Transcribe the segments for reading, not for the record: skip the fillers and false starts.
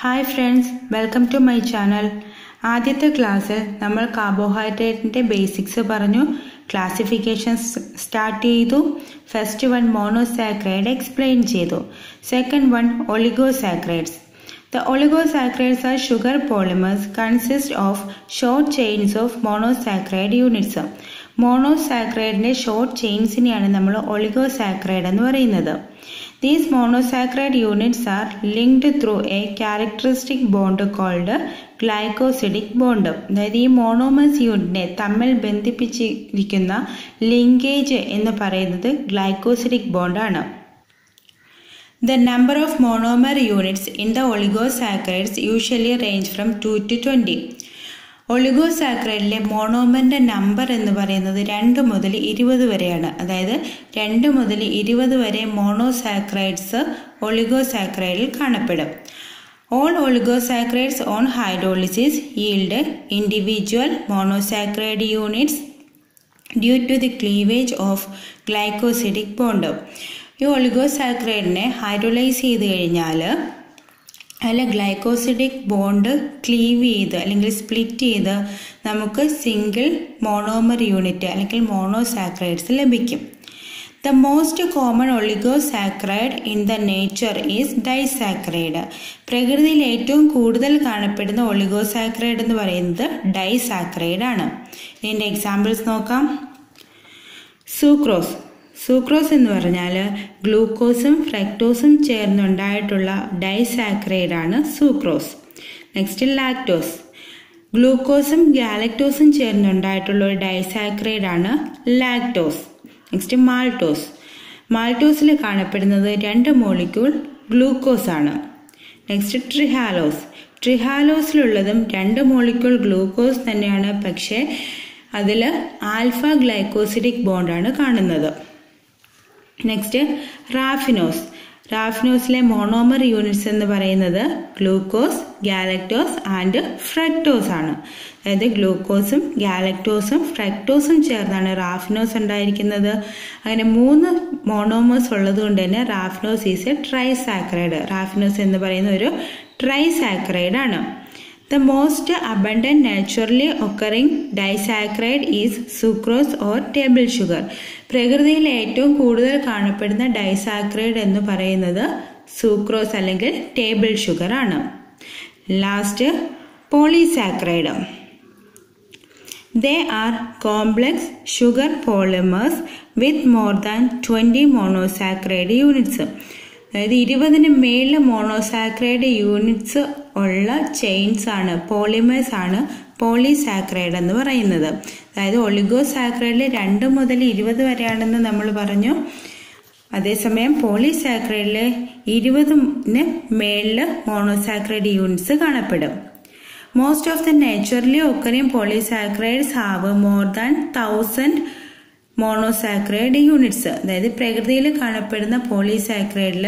Hi friends, welcome to my channel. ആദ്യത്തെ ക്ലാസ്സിൽ നമ്മൾ കാർബോഹൈഡ്രേറ്റിൻ്റെ ബേസിക്സ് പറഞ്ഞു, ക്ലാസിഫിക്കേഷൻസ് സ്റ്റാർട്ട് ചെയ്തു. ഫസ്റ്റ് വൺ മോണോസാക്രൈഡ് എക്സ്പ്ലെയിൻ ചെയ്തു. Second one oligosaccharides. The oligosaccharides are sugar polymers consist of short chains of monosaccharide units. മോണോസാക്രൈഡിൻ്റെ short ചെയിൻസിനെയാണ് നമ്മൾ ഒളിഗോസാക്രൈഡ് എന്ന് പറയുന്നത്. These monosaccharide units are linked through a characteristic bond called glycosidic bond. അതായത് ഈ monomers യൂണിറ്റിനെ തമ്മിൽ ബന്ധിപ്പിച്ചിരിക്കുന്ന ലിങ്കേജ് എന്ന് പറയുന്നത് glycosidic ബോണ്ടാണ്. The number of monomer units in the oligosaccharides usually range from 2 to 20. ഒളിഗോസാക്രൈഡിലെ മോണോമറിൻ്റെ number എന്ന് പറയുന്നത് 2 മുതൽ 20 വരെയാണ്. അതായത് 2 മുതൽ 20 വരെ മോണോസാക്രൈഡ്സ് ഒളിഗോസാക്രൈഡിൽ കാണപ്പെടും. All oligosaccharides on hydrolysis yield individual monosaccharide units due to the cleavage of glycosidic bond. ഈ ഒളിഗോസാക്രൈഡിനെ ഹൈഡ്രോലൈസ് ചെയ്ത് കഴിഞ്ഞാൽ അതിൽ ഗ്ലൈക്കോസിഡിക് ബോണ്ട് ക്ലീവ് ചെയ്ത് അല്ലെങ്കിൽ സ്പ്ലിറ്റ് ചെയ്ത് നമുക്ക് സിംഗിൾ മോണോമർ യൂണിറ്റ് അല്ലെങ്കിൽ മോണോസാക്രൈഡ്സ് ലഭിക്കും. The most common oligosaccharide in the nature is disaccharide. പ്രകൃതിയിൽ ഏറ്റവും കൂടുതൽ കാണപ്പെടുന്ന ഒളിഗോസാക്രൈഡ് എന്ന് പറയുന്നത് ഡൈസാക്രൈഡ് ആണ്. ഇതിൻ്റെ എക്സാമ്പിൾസ് നോക്കാം. സൂക്രോസ് എന്ന് പറഞ്ഞാൽ ഗ്ലൂക്കോസും ഫ്രക്ടോസും ചേർന്നുണ്ടായിട്ടുള്ള ഡൈസാക്രൈഡാണ് സൂക്രോസ്. Next lactose. ഗ്ലൂക്കോസും ഗാലക്ടോസും ചേർന്നുണ്ടായിട്ടുള്ള ഒരു ഡൈസാക്രൈഡാണ് ലാക്ടോസ്. നെക്സ്റ്റ് മാൾട്ടോസിൽ കാണപ്പെടുന്നത് 2 മോളിക്യൂൾ ഗ്ലൂക്കോസ് ആണ്. നെക്സ്റ്റ് ട്രിഹാലോസിലുള്ളതും 2 മോളിക്യൂൾ ഗ്ലൂക്കോസ് തന്നെയാണ്, പക്ഷേ അതിൽ ആൽഫ ഗ്ലൈക്കോസിഡിക് ബോണ്ടാണ് കാണുന്നത്. നെക്സ്റ്റ് റാഫിനോസിലെ മോണോമർ യൂണിറ്റ്സ് എന്ന് പറയുന്നത് ഗ്ലൂക്കോസ്, ഗാലക്ടോസ് ആൻഡ് ഫ്രക്ടോസ് ആണ്. അതായത് ഗ്ലൂക്കോസും ഗാലക്ടോസും ഫ്രക്ടോസും ചേർന്നാണ് റാഫിനോസ് ഉണ്ടായിരിക്കുന്നത്. അങ്ങനെ 3 മോണോമേഴ്സ് ഉള്ളത് കൊണ്ട് തന്നെ റാഫിനോസ് ഈസ് എ ട്രൈസാക്രൈഡ്. റാഫിനോസ് എന്ന് പറയുന്ന ഒരു ട്രൈസാക്രൈഡ് ആണ്. The most abundant naturally occurring disaccharide is sucrose or table sugar. പ്രകൃതിയിൽ ഏറ്റവും കൂടുതൽ കാണപ്പെടുന്ന ഡൈസാക്രൈഡ് എന്ന് പറയുന്നത് സൂക്രോസ് അല്ലെങ്കിൽ ടേബിൾ ഷുഗർ ആണ്. Last polysaccharide. They are complex sugar polymers with more than 20 monosaccharide units. അതായത് 20-ന് മേളിൽ മോണോസാക്രൈഡ് യൂണിറ്റ്സ് ഉള്ള ചെയിൻസ് ആണ്, പോളിമേഴ്സ് ആണ് പോളിസാക്രൈഡ് എന്ന് പറയുന്നത്. അതായത് ഒളിഗോസാക്രൈഡിൽ 2 മുതൽ 20 വരെയാണെന്ന് നമ്മൾ പറഞ്ഞു. അതേസമയം പോളിസാക്രൈഡിൽ 20-ന് മേളിൽ മോണോസാക്രൈഡ് യൂണിറ്റ്സ് കാണപ്പെടും. Most of the naturally occurring polysaccharides have more than 1000 monosaccharide units. അതായത് പ്രകൃതിയിൽ കാണപ്പെടുന്ന പോളിസാക്രൈഡിൽ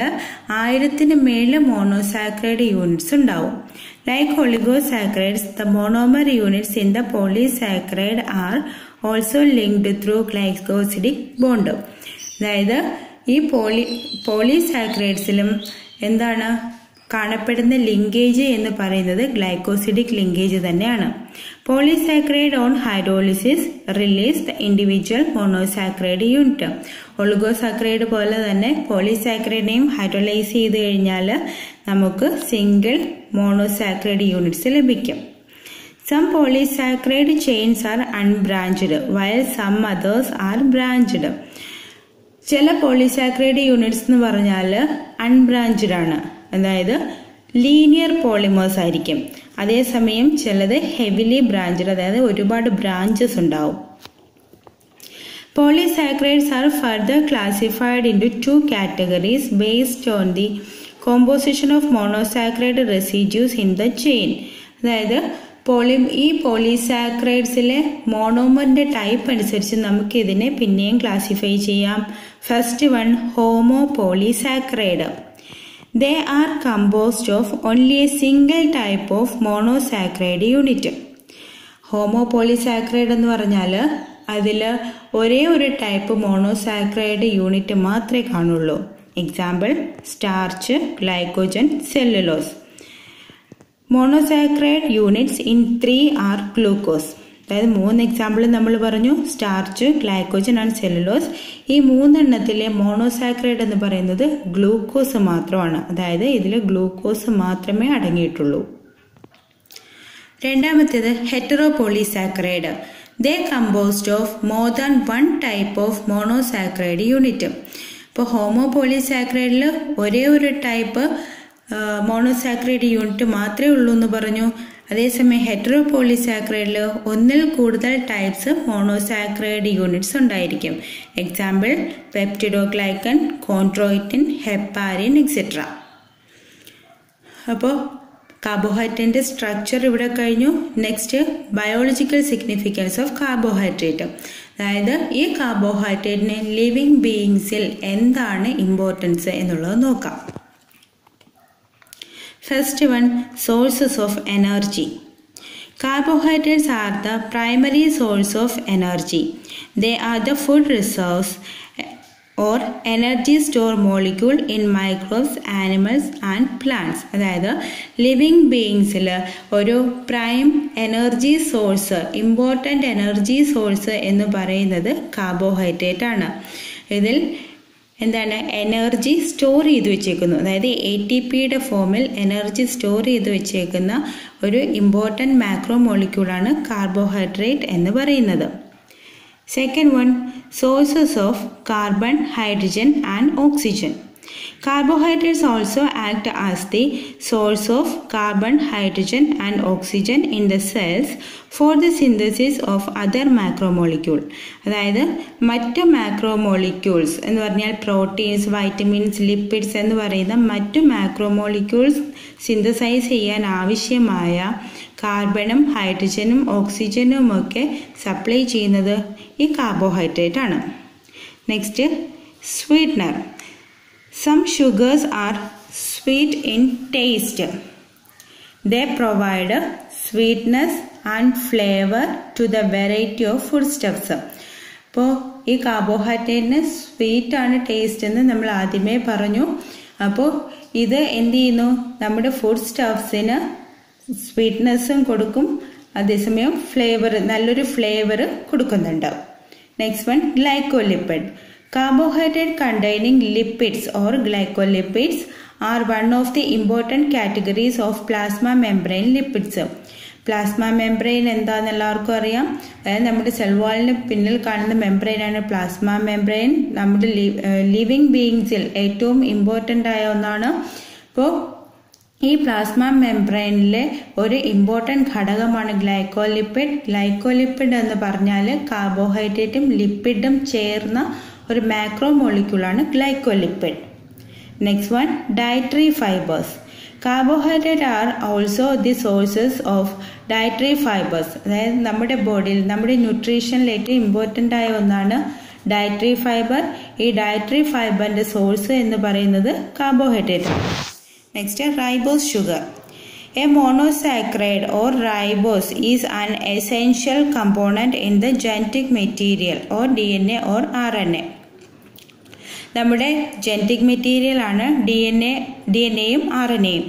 1000-ന് മേളിൽ മോണോസാക്രൈഡ് യൂണിറ്റ്സ് ഉണ്ടാവും. Like oligosaccharides, the monomer units in the polysaccharide are also linked through glycosidic bond. അതായത് ഈ പോളിസാക്രൈഡ്സിലും എന്താണ് കാണപ്പെടുന്ന ലിങ്കേജ് എന്ന് പറയുന്നത് ഗ്ലൈക്കോസിഡിക് ലിങ്കേജ് തന്നെയാണ്. Polysaccharide on hydrolysis release the individual monosaccharide unit. Oligosaccharide പോലെ തന്നെ പോളിസാക്രൈഡിനെയും ഹൈഡ്രോലൈസ് ചെയ്ത് കഴിഞ്ഞാൽ നമുക്ക് സിംഗിൾ മോണോസാക്രൈഡ് യൂണിറ്റ്സ് ലഭിക്കും. Some polysaccharide chains are unbranched while some others are branched. ചില പോളിസാക്രൈഡ് യൂണിറ്റ്സ് എന്ന് പറഞ്ഞാൽ അൺബ്രാഞ്ച്ഡ് ആണ്, അതായത് ലീനിയർ പോളിമേഴ്സ് ആയിരിക്കും. അതേസമയം ചിലത് ഹെവിലി ബ്രാഞ്ച്ഡ്, അതായത് ഒരുപാട് ബ്രാഞ്ചസ് ഉണ്ടാവും. Polysaccharides are further classified into 2 categories based on the composition of monosaccharide residues in the chain. അതായത് ഈ പോളിസാക്രൈഡ്സിലെ മോണോമറിന്റെ ടൈപ്പ് അനുസരിച്ച് നമുക്ക് ഇതിനെ പിന്നെയും ക്ലാസിഫൈ ചെയ്യാം. First one homo polysaccharide. They are composed of only a single type of monosaccharide unit. ഹോമോപോളിസാക്രൈഡ് എന്ന് പറഞ്ഞാൽ അതിൽ ഒരേ ഒരു ടൈപ്പ് മോണോസാക്രൈഡ് യൂണിറ്റ് മാത്രമേ കാണുള്ളൂ. Example starch, glycogen, cellulose. Monosaccharide units in 3 are glucose. അതായത് 3 എക്സാമ്പിൾ നമ്മൾ പറഞ്ഞു, സ്റ്റാർച്ച്, ഗ്ലൈക്കോജൻ ആൻഡ് സെല്ലുലോസ്. ഈ 3 എണ്ണത്തിലെ മോണോസാക്രൈഡ് എന്ന് പറയുന്നത് ഗ്ലൂക്കോസ് മാത്രമാണ്. അതായത് ഇതിൽ ഗ്ലൂക്കോസ് മാത്രമേ അടങ്ങിയിട്ടുള്ളൂ. രണ്ടാമത്തേത് heteropolysaccharide. They composed of more than 1 type of monosaccharide unit. ഇപ്പോൾ ഹോമോപോളിസാക്രൈഡിൽ ഒരേ ഒരു ടൈപ്പ് മോണോസാക്രൈഡ് യൂണിറ്റ് മാത്രമേ ഉള്ളൂ എന്ന് പറഞ്ഞു. അതേസമയം ഹെറ്ററോപോളിസാക്രൈഡിൽ ഒന്നിൽ കൂടുതൽ ടൈപ്സ് മോണോസാക്രൈഡ് യൂണിറ്റ്സ് ഉണ്ടായിരിക്കും. Example peptidoglycan, chondroitin, heparin etcetera. അപ്പോൾ കാർബോഹൈഡ്രേറ്റിന്റെ സ്ട്രക്ചർ ഇവിടെ കഴിഞ്ഞു. Next biological significance of carbohydrate. അതായത് ഈ കാർബോഹൈഡ്രേറ്റിന് ലിവിങ് ബീയിങ്സിൽ എന്താണ് ഇമ്പോർട്ടൻസ് എന്നുള്ളത് നോക്കാം. First one, sources of energy. Carbohydrates are the primary source of energy. They are the food reserves or energy store molecule in microbes, animals and plants. അതായത് living ബീയിങ്സിൽ ഒരു prime energy source, important energy source എന്ന് പറയുന്നത് carbohydrate ആണ്. ഇതിൽ എന്താണ് energy store ചെയ്ത് വെച്ചേക്കുന്നു. അതായത് ATPയുടെ ഫോമിൽ എനർജി സ്റ്റോർ ചെയ്ത് വെച്ചേക്കുന്ന ഒരു ഇമ്പോർട്ടൻ്റ് മാക്രോ മോളിക്യൂളാണ് കാർബോഹൈഡ്രേറ്റ് എന്ന് പറയുന്നത്. Second one, sources of carbon, hydrogen and oxygen. Carbohydrates also act as the source of carbon, hydrogen and oxygen in the cells for the synthesis of other macromolecules. അതായത് മറ്റ് macromolecules എന്ന് പറഞ്ഞാൽ proteins, vitamins, lipids എന്ന് പറയുന്ന മറ്റു macromolecules synthesise ചെയ്യാൻ ആവശ്യമായ കാർബണും ഹൈഡ്രജനും ഓക്സിജനും ഒക്കെ സപ്ലൈ ചെയ്യുന്നത് ഈ കാർബോഹൈഡ്രേറ്റ് ആണ്. Next, sweetener. Some sugars are sweet in taste. They provide sweetness and flavor to the variety of foodstuffs. അപ്പോൾ ഈ കാർബോഹൈഡ്രേറ്റിന് സ്വീറ്റ് ആണ് ടേസ്റ്റ് എന്ന് നമ്മൾ ആദ്യമേ പറഞ്ഞു. അപ്പോൾ ഇത് എന്ത് ചെയ്യുന്നു, നമ്മുടെ ഫുഡ് സ്റ്റഫ്സിന് സ്വീറ്റ്നെസ്സും കൊടുക്കും, അതേസമയം ഫ്ലേവർ, നല്ലൊരു ഫ്ലേവർ കൊടുക്കുന്നുണ്ട്. Next one, glycolipid. Carbohydrate containing lipids or glycolipids are one of the important categories of plasma membrane lipids. Plasma membrane എന്താണെന്ന് എല്ലാവർക്കും അറിയാം. അതായത് നമ്മുടെ സെൽ വാളിന് പിന്നിൽ കാണുന്ന മെംബ്രെയിനാണ് പ്ലാസ്മ മെംബ്രെയിൻ. നമ്മുടെ ലിവിങ് ബീയിങ്സിൽ ഏറ്റവും ഇമ്പോർട്ടൻ്റ് ആയ ഒന്നാണ്. അപ്പോൾ ഈ പ്ലാസ്മ മെംബ്രെയിനിലെ ഒരു ഇമ്പോർട്ടൻ്റ് ഘടകമാണ് ഗ്ലൈക്കോലിപ്പിഡ്. ഗ്ലൈക്കോലിപ്പിഡ് എന്ന് പറഞ്ഞാൽ കാർബോഹൈഡ്രേറ്റും ലിപ്പിഡും ചേർന്ന ഒരു മാക്രോ മോളിക്യൂളാണ് glycolipid. Next one, dietary fibres. Carbohydrate are also the sources of dietary fibres. അതായത് നമ്മുടെ ബോഡിയിൽ, നമ്മുടെ ന്യൂട്രീഷനിൽ ഏറ്റവും ഇമ്പോർട്ടൻ്റ് ആയ ഒന്നാണ് ഡയറ്ററി ഫൈബർ. ഈ ഡയറ്ററി ഫൈബറിന്റെ സോഴ്സ് എന്ന് പറയുന്നത് കാർബോഹൈഡ്രേറ്റ് ആണ്. Next, ribose sugar. A monosaccharide or ribose is an essential component in the genetic material or DNA or RNA. നമ്മുടെ ജനറ്റിക് മെറ്റീരിയൽ ആണ് DNA-യും RNA-യും.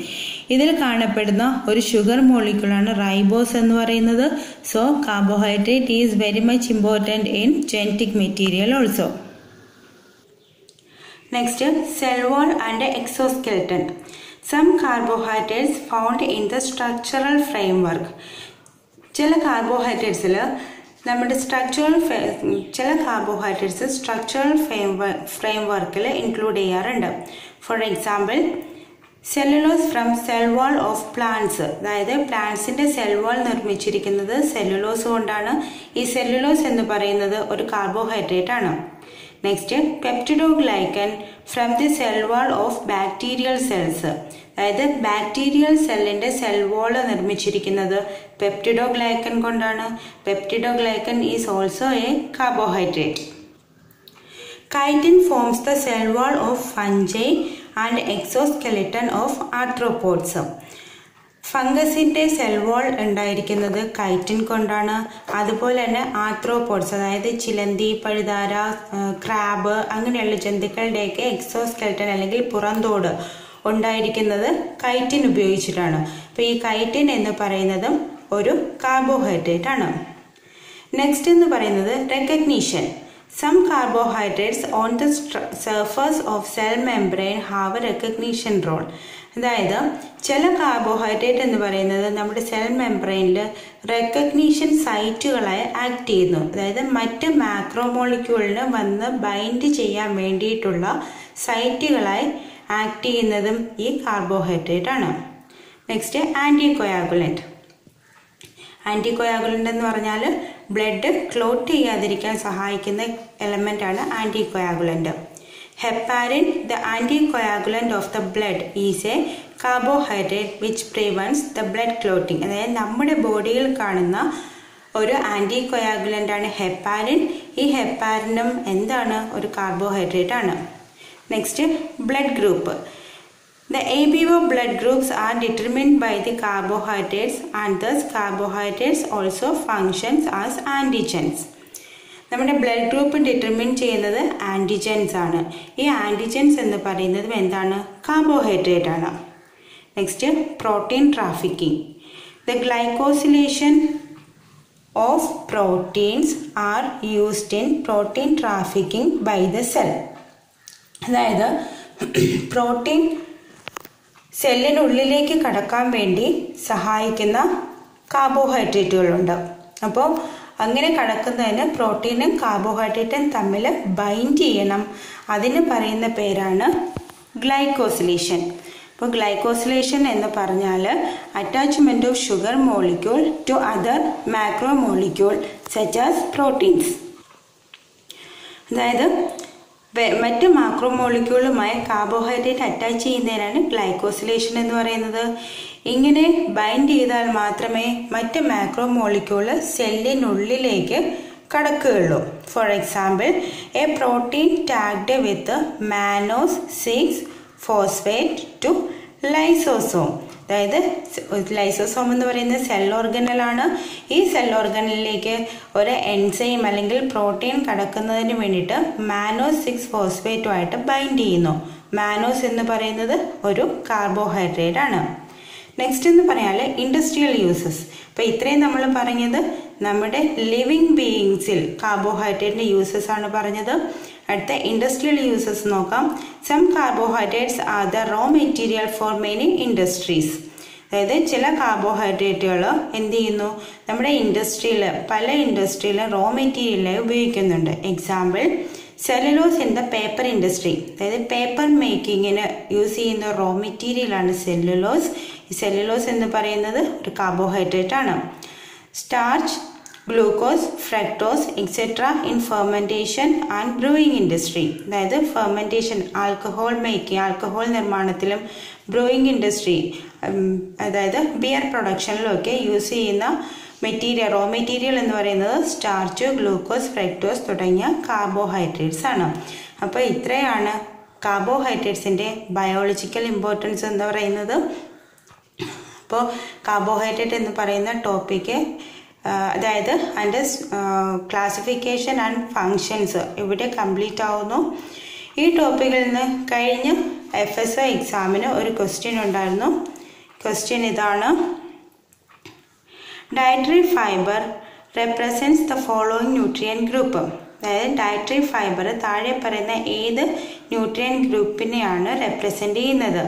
ഇതിൽ കാണപ്പെടുന്ന ഒരു ഷുഗർ മോളിക്യൂളാണ് റൈബോസ് എന്ന് പറയുന്നത്. So carbohydrate is very much important in genetic material also. Next, cell wall and exoskeleton. Some carbohydrates found in the structural framework. ചില കാർബോഹൈഡ്രേറ്റ്സിൽ നമ്മുടെ ചില കാർബോഹൈഡ്രേറ്റ്സ് സ്ട്രക്ചറൽ ഫ്രെയിംവർക്കിൽ ഇൻക്ലൂഡ് ചെയ്യാറുണ്ട്. For example, cellulose from cell wall of plants. അതായത് പ്ലാന്റ്സിന്റെ cell wall നിർമ്മിച്ചിരിക്കുന്നത് cellulose കൊണ്ടാണ്. ഈ cellulose എന്ന് പറയുന്നത് ഒരു കാർബോഹൈഡ്രേറ്റ് ആണ്. Next, peptidoglycan from the cell wall of bacterial cells. അതായത് ബാക്ടീരിയൽ സെല്ലിന്റെ സെൽ വാള് നിർമ്മിച്ചിരിക്കുന്നത് പെപ്റ്റിഡോഗ്ലൈക്കൻ കൊണ്ടാണ്. Peptidoglycan is also a carbohydrate. Chitin forms the cell wall of fungi and exoskeleton of arthropods. ഫംഗസിന്റെ cell wall ഉണ്ടായിരിക്കുന്നത് chitin കൊണ്ടാണ്. അതുപോലെ തന്നെ arthropods, അതായത് ചിലന്തി, പഴുതാര, ക്രാബ് അങ്ങനെയുള്ള ജന്തുക്കളുടെയൊക്കെ എക്സോസ്കെൽട്ടൻ അല്ലെങ്കിൽ പുറന്തോട് ഉണ്ടായിരിക്കുന്നത് കൈറ്റിൻ ഉപയോഗിച്ചിട്ടാണ്. അപ്പോൾ ഈ കൈറ്റിൻ എന്ന് പറയുന്നതും ഒരു കാർബോഹൈഡ്രേറ്റ് ആണ്. നെക്സ്റ്റ് എന്ന് പറയുന്നത് recognition. Some carbohydrates on the surface of cell membrane have a recognition role. അതായത് ചില കാർബോഹൈഡ്രേറ്റ് എന്ന് പറയുന്നത് നമ്മുടെ സെൽ മെംബ്രെയിനിൽ റെക്കഗ്നീഷൻ സൈറ്റുകളായി ആക്ട് ചെയ്യുന്നു. അതായത് മറ്റ് മാക്രോമോളിക്യൂളിന് വന്ന് ബൈൻഡ് ചെയ്യാൻ വേണ്ടിയിട്ടുള്ള സൈറ്റുകളായി ആക്ട് ചെയ്യുന്നതും ഈ കാർബോഹൈഡ്രേറ്റ് ആണ്. നെക്സ്റ്റ് ആൻറ്റികോയാഗുലൻറ്റ്. ആൻറ്റികോയാഗുലൻ്റ് എന്ന് പറഞ്ഞാൽ ബ്ലഡ് ക്ലോട്ട് ചെയ്യാതിരിക്കാൻ സഹായിക്കുന്ന എലമെൻ്റ് ആണ് anticoagulant. Heparin, the anticoagulant of the blood, is a carbohydrate which prevents the blood clotting. അതായത് നമ്മുടെ ബോഡിയിൽ കാണുന്ന ഒരു ആൻറ്റികോയാഗുലൻ്റ് ആണ് ഹെപ്പാരിൻ. ഈ ഹെപ്പാരിനും എന്താണ്? ഒരു കാർബോഹൈഡ്രേറ്റ് ആണ്. Next blood group. The ABO blood groups are determined by the carbohydrates and thus carbohydrates also functions as antigens. നമ്മുടെ ബ്ലഡ് ഗ്രൂപ്പ് ഡിറ്റർമിൻ ചെയ്യുന്നത് ആൻറ്റിജൻസ് ആണ്. ഈ ആൻറ്റിജൻസ് എന്ന് പറയുന്നതും എന്താണ്? കാർബോഹൈഡ്രേറ്റ് ആണ്. Next protein trafficking. The glycosylation of proteins are used in protein trafficking by the cell. അതായത് protein സെല്ലിനുള്ളിലേക്ക് കടക്കാൻ വേണ്ടി സഹായിക്കുന്ന കാർബോഹൈഡ്രേറ്റുകളുണ്ട്. അപ്പോൾ അങ്ങനെ കടക്കുന്നതിന് പ്രോട്ടീനും കാർബോഹൈഡ്രേറ്റും തമ്മിൽ ബൈൻഡ് ചെയ്യണം. അതിന് പറയുന്ന പേരാണ് ഗ്ലൈക്കോസിലേഷൻ. അപ്പോൾ ഗ്ലൈക്കോസിലേഷൻ എന്ന് പറഞ്ഞാൽ attachment of sugar molecule to other macro molecule such as proteins. അതായത് മറ്റ് മാക്രോമോളിക്യൂളുമായി കാർബോഹൈഡ്രേറ്റ് അറ്റാച്ച് ചെയ്യുന്നതിനാണ് ഗ്ലൈക്കോസിലേഷൻ എന്ന് പറയുന്നത്. ഇങ്ങനെ ബൈൻഡ് ചെയ്താൽ മാത്രമേ മറ്റ് മാക്രോമോളിക്യൂള് സെല്ലിനുള്ളിലേക്ക് കടക്കുകയുള്ളൂ. For example, a protein tagged with mannose six phosphate to lysosome. അതായത് ലൈസോസോം എന്ന് പറയുന്നത് സെൽ ഓർഗനലാണ്. ഈ സെൽ ഓർഗനലിലേക്ക് ഒരു എൻസൈം അല്ലെങ്കിൽ പ്രോട്ടീൻ കടക്കുന്നതിന് വേണ്ടിയിട്ട് മാനോസ് 6-ഫോസ്ഫേറ്റുമായിട്ട് ബൈൻഡ് ചെയ്യുന്നു. മാനോസ് എന്ന് പറയുന്നത് ഒരു കാർബോഹൈഡ്രേറ്റ് ആണ്. നെക്സ്റ്റ് എന്ന് പറഞ്ഞാൽ ഇൻഡസ്ട്രിയൽ യൂസസ്. അപ്പോൾ ഇത്രയും നമ്മൾ പറഞ്ഞത് നമ്മുടെ ലിവിങ് ബീയിങ്സിൽ കാർബോഹൈഡ്രേറ്റിൻ്റെ യൂസസ് ആണ് പറഞ്ഞത്. അടുത്ത ഇൻഡസ്ട്രിയൽ യൂസസ് നോക്കാം. Some carbohydrates are the raw material for many industries. അതായത് ചില കാർബോഹൈഡ്രേറ്റുകൾ എന്ത് ചെയ്യുന്നു? നമ്മുടെ പല ഇൻഡസ്ട്രിയിലും റോ മെറ്റീരിയലായി ഉപയോഗിക്കുന്നുണ്ട്. Example, cellulose in the paper industry. അതായത് പേപ്പർ മേക്കിങ്ങിന് യൂസ് ചെയ്യുന്ന റോ മെറ്റീരിയലാണ് സെല്ലുലോസ്. ഈ സെല്ലുലോസ് എന്ന് പറയുന്നത് ഒരു കാർബോഹൈഡ്രേറ്റ് ആണ്. Starch, glucose, fructose etcetera in fermentation and brewing industry. അതായത് ഫെർമെൻറ്റേഷൻ, ആൽക്കഹോൾ നിർമ്മാണത്തിലും ബ്രൂയിങ് ഇൻഡസ്ട്രി അതായത് ബിയർ പ്രൊഡക്ഷനിലും ഒക്കെ യൂസ് ചെയ്യുന്ന റോ മെറ്റീരിയൽ എന്ന് പറയുന്നത് സ്റ്റാർച്ച്, ഗ്ലൂക്കോസ്, ഫ്രക്ടോസ് തുടങ്ങിയ കാർബോഹൈഡ്രേറ്റ്സ് ആണ്. അപ്പോൾ ഇത്രയാണ് കാർബോഹൈഡ്രേറ്റ്സിൻ്റെ ബയോളജിക്കൽ ഇമ്പോർട്ടൻസ് എന്ന് പറയുന്നത്. അപ്പോൾ കാർബോഹൈഡ്രേറ്റ് എന്ന് പറയുന്ന ടോപ്പിക്ക് അതായത് അതിൻ്റെ ക്ലാസിഫിക്കേഷൻ ആൻഡ് ഫങ്ഷൻസ് ഇവിടെ കംപ്ലീറ്റ് ആവുന്നു. ഈ ടോപ്പിക്കിൽ നിന്ന് കഴിഞ്ഞ FSO എക്സാമിന് ഒരു ക്വസ്റ്റ്യൻ ഉണ്ടായിരുന്നു. ക്വസ്റ്റ്യൻ ഇതാണ്: dietary fibre represents the following nutrient group. അതായത് ഡയറ്ററി ഫൈബർ താഴെ പറയുന്ന ഏത് ന്യൂട്രിയൻ ഗ്രൂപ്പിനെയാണ് റെപ്രസെൻ്റ് ചെയ്യുന്നത്?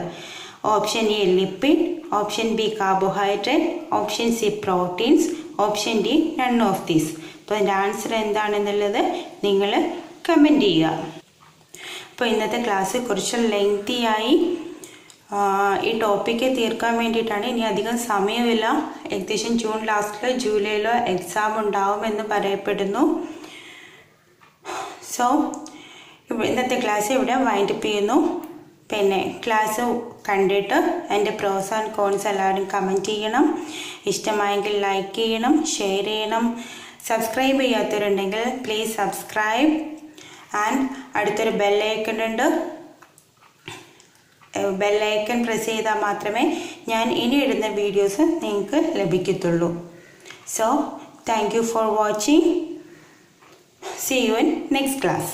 Option A lipid, option B carbohydrate, option C proteins, option D none of these. അപ്പോൾ അതിൻ്റെ ആൻസർ എന്താണെന്നുള്ളത് നിങ്ങൾ കമൻറ്റ് ചെയ്യുക. അപ്പോൾ ഇന്നത്തെ ക്ലാസ് കുറച്ച് ലെങ്തിയായി. ഈ ടോപ്പിക്ക് തീർക്കാൻ വേണ്ടിയിട്ടാണ്. ഇനി അധികം സമയമില്ല. ഏകദേശം ജൂൺ ലാസ്റ്റിലോ ജൂലൈയിലോ എക്സാം ഉണ്ടാവുമെന്ന് പറയപ്പെടുന്നു. സോ ഇന്നത്തെ ക്ലാസ് ഇവിടെ വൈൻഡപ്പ് ചെയ്യുന്നു. പിന്നെ ക്ലാസ് കണ്ടിട്ട് എൻ്റെ പ്രോസ് ആൻഡ് കോൺസ് എല്ലാവരും കമൻറ്റ് ചെയ്യണം. ഇഷ്ടമായെങ്കിൽ ലൈക്ക് ചെയ്യണം, ഷെയർ ചെയ്യണം. സബ്സ്ക്രൈബ് ചെയ്യാത്തവരുണ്ടെങ്കിൽ പ്ലീസ് സബ്സ്ക്രൈബ്. ആൻഡ് അടുത്തൊരു ബെല്ലൈക്കൺ ഉണ്ട്. ബെല്ലൈക്കൺ പ്രസ് ചെയ്താൽ മാത്രമേ ഞാൻ ഇനി ഇടുന്ന വീഡിയോസ് നിങ്ങൾക്ക് ലഭിക്കത്തുള്ളൂ. So thank you for watching. See you in next class.